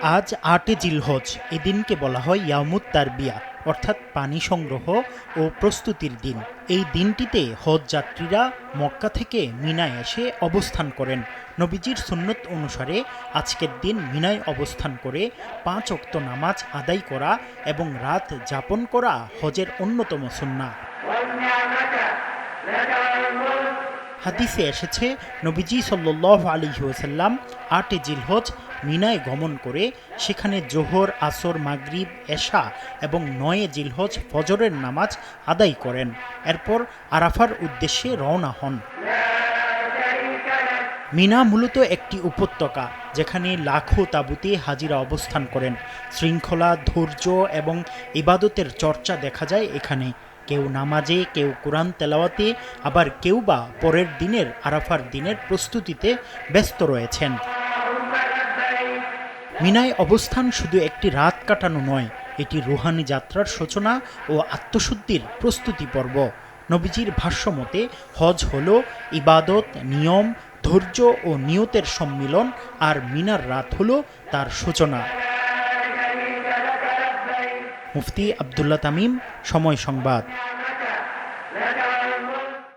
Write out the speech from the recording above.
আজ ৮ জিলহজ। এদিনকে বলা হয় ইয়ামুত তারবিয়া, অর্থাৎ পানি সংগ্রহ ও প্রস্তুতির দিন। এই দিনটিতে হজ যাত্রীরা মক্কা থেকে মিনায় এসে অবস্থান করেন। নবীজির সুন্নত অনুসারে আজকের দিন মিনায় অবস্থান করে ৫ ওয়াক্ত নামাজ আদায় করা এবং রাত যাপন করা হজের অন্যতম সুন্নাহ। হাদিসে এসেছে, নবীজি সাল্লাল্লাহু আলাইহি ওয়াসাল্লাম ৮ জিলহজ মিনায় গমন করে সেখানে জোহর, আসর, মাগরিব, এশা এবং ৯ জিলহজ ফজরের নামাজ আদায় করেন। এরপর আরাফার উদ্দেশ্যে রওনা হন। মিনা মূলত একটি উপত্যকা, যেখানে লাখো তাঁবুতে হাজিরা অবস্থান করেন। শৃঙ্খলা, ধৈর্য এবং ইবাদতের চর্চা দেখা যায় এখানে। কেউ নামাজে, কেউ কোরআন তেলাওয়াতে, আবার কেউ বা পরের দিনের আরাফার দিনের প্রস্তুতিতে ব্যস্ত রয়েছেন। মিনায় অবস্থান শুধু একটি রাত কাটানো নয়, এটি রুহানি যাত্রার সূচনা ও আত্মশুদ্ধির প্রস্তুতি পর্ব। নবীজির ভাষ্যমতে হজ হল ইবাদত, নিয়ম, ধৈর্য ও নিয়তের সম্মিলন, আর মিনার রাত হল তার সূচনা। মুফতি আব্দুল্লাহ তামিম, সময় সংবাদ।